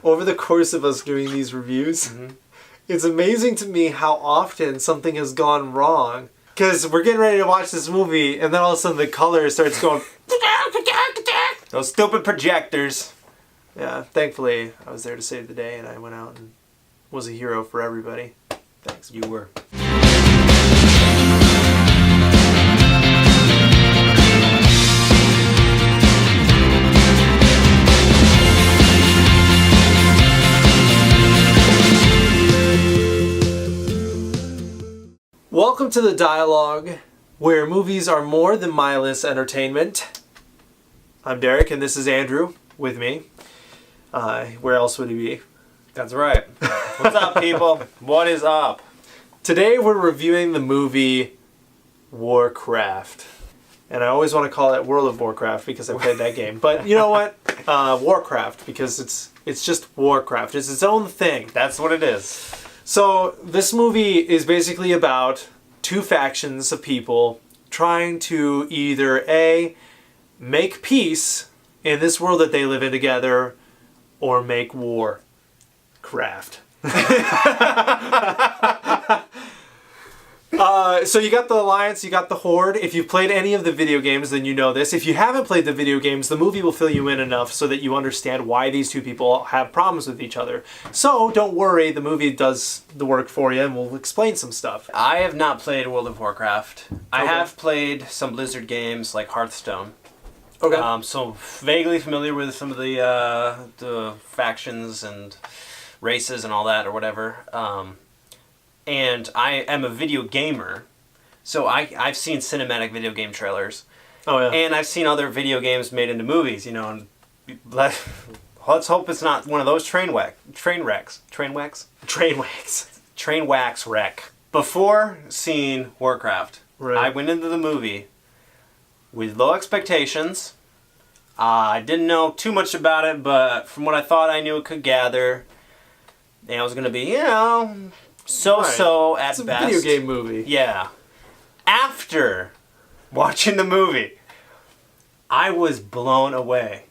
over the course of us doing these reviews, it's amazing to me how often something has gone wrong. Because we're getting ready to watch this movie, and then all of a sudden the color starts going... Those stupid projectors. Yeah, thankfully I was there to save the day, and I went out and was a hero for everybody. Thanks. You were. Welcome to the dialogue, where movies are more than mindless entertainment. I'm Derek, and this is Andrew with me. Where else would he be? That's right. What's up, people? What is up? Today we're reviewing the movie Warcraft. And I always want to call it World of Warcraft because I played that game. But you know what? Warcraft, because it's just Warcraft. It's its own thing. That's what it is. So this movie is basically about two factions of people trying to either A, make peace in this world that they live in together, or make war. Craft. So you got the Alliance, you got the Horde. If you've played any of the video games, then you know this. If you haven't played the video games, the movie will fill you in enough so that you understand why these two people have problems with each other. So don't worry, the movie does the work for you and we'll explain some stuff. I have not played World of Warcraft. I have played some Blizzard games like Hearthstone. Okay. So vaguely familiar with some of the factions and races and all that or whatever. And I am a video gamer, so I've seen cinematic video game trailers. Oh yeah. And I've seen other video games made into movies, you know, and let's hope it's not one of those train wax wreck. Before seeing Warcraft, right. I went into the movie with low expectations. I didn't know too much about it, but from what I thought I knew it could gather, it was going to be, you know, so-so at best. It's a video game movie. Yeah. After watching the movie, I was blown away.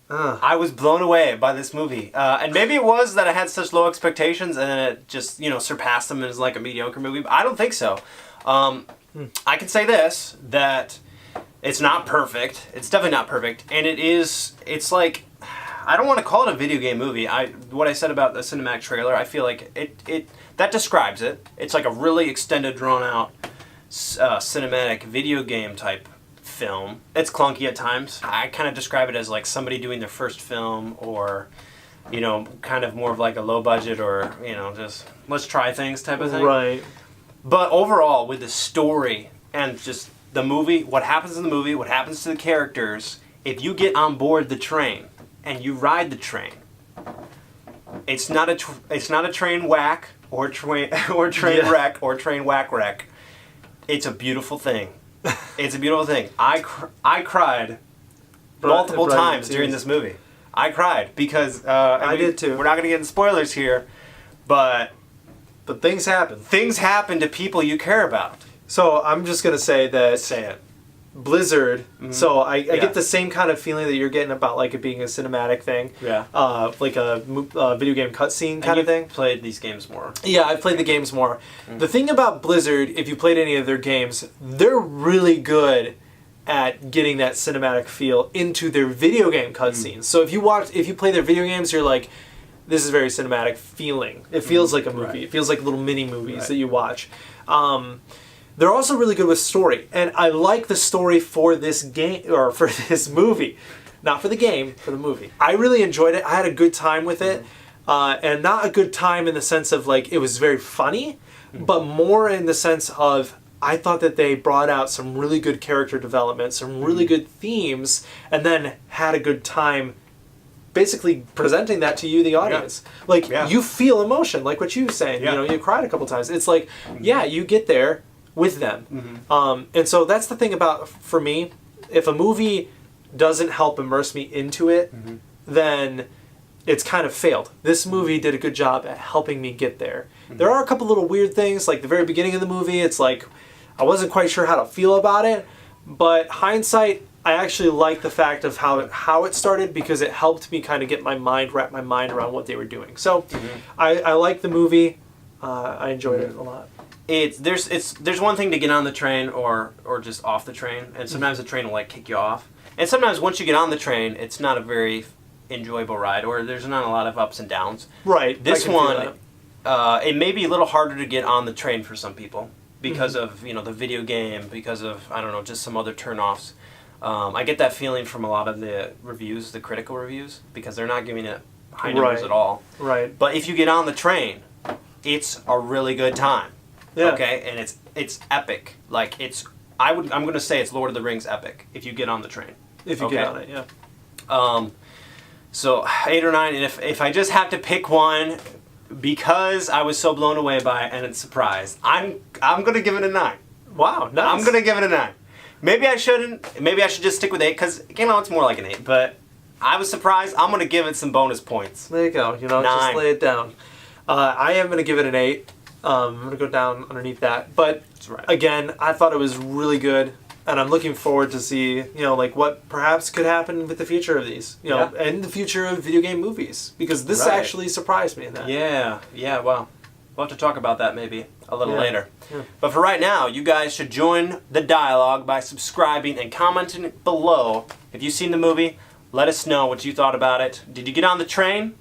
I was blown away by this movie. And maybe it was that I had such low expectations and then it just, you know, surpassed them as like a mediocre movie. But I don't think so. I can say this, that it's not perfect. It's definitely not perfect. And it's like, I don't want to call it a video game movie. What I said about the cinematic trailer, I feel like it that describes it. It's like a really extended, drawn-out cinematic video game type film. It's clunky at times. I kind of describe it as like somebody doing their first film, or, you know, kind of more of like a low budget, or, you know, just let's try things type of thing. Right. But overall, with the story and just the movie, what happens in the movie, what happens to the characters, if you get on board the train and you ride the train, it's not a train whack or train wreck or train whack wreck. It's a beautiful thing. It's a beautiful thing. I cried multiple times during this movie. I cried because I did too. We're not going to get into spoilers here, but things happen. Things happen to people you care about. So I'm just gonna say that. Say it. Blizzard. Mm-hmm. So I get the same kind of feeling that you're getting about like it being a cinematic thing. Yeah. Like a video game cutscene kind of thing. Played these games more. Yeah, I've played the games more. Mm. The thing about Blizzard, if you played any of their games, they're really good at getting that cinematic feel into their video game cutscenes. Mm. So if you play their video games, you're like, this is very cinematic feeling. It feels like a movie. Right. It feels like little mini movies that you watch. They're also really good with story, and I like the story for this game, or for this movie. Not for the game, for the movie. I really enjoyed it. I had a good time with it, and not a good time in the sense of like it was very funny, but more in the sense of I thought that they brought out some really good character development, some really good themes, and then had a good time basically presenting that to you, the audience. Yeah. Like, you feel emotion, like what you were saying. Yeah. You know, you cried a couple times. It's like, you get there with them. Mm-hmm. And so that's the thing about, for me, if a movie doesn't help immerse me into it, then it's kind of failed. This movie did a good job at helping me get there. Mm-hmm. There are a couple little weird things, like the very beginning of the movie, it's like, I wasn't quite sure how to feel about it, but hindsight, I actually like the fact of how it started because it helped me kind of wrap my mind around what they were doing. So I like the movie. I enjoyed it a lot. There's one thing to get on the train or just off the train, and sometimes the train will like kick you off. And sometimes once you get on the train, it's not a very enjoyable ride, or there's not a lot of ups and downs. Right. This one, it may be a little harder to get on the train for some people because of the video game, because of I don't know, just some other turnoffs. I get that feeling from a lot of the reviews, the critical reviews, because they're not giving it high numbers at all. Right. But if you get on the train, it's a really good time. Yeah. Okay, and it's epic. Like I'm going to say it's Lord of the Rings epic if you get on the train. If you get on it, yeah. So 8 or 9, and if I just have to pick one, because I was so blown away by it and it's surprised, I'm going to give it a 9. Wow, nice. I'm going to give it a 9. Maybe I shouldn't. Maybe I should just stick with 8 because it's more like an 8. But I was surprised. I'm going to give it some bonus points. There you go. 9. Just lay it down. I am going to give it an 8. I'm going to go down underneath that. But again, I thought it was really good. And I'm looking forward to see, like what perhaps could happen with the future of these, and the future of video game movies. Because this actually surprised me in that. Yeah, well, we'll have to talk about that maybe a little later. Yeah. But for right now, you guys should join the dialogue by subscribing and commenting below. If you've seen the movie, let us know what you thought about it. Did you get on the train?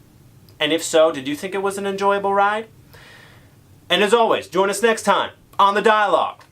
And if so, did you think it was an enjoyable ride? And as always, join us next time on the dialogue.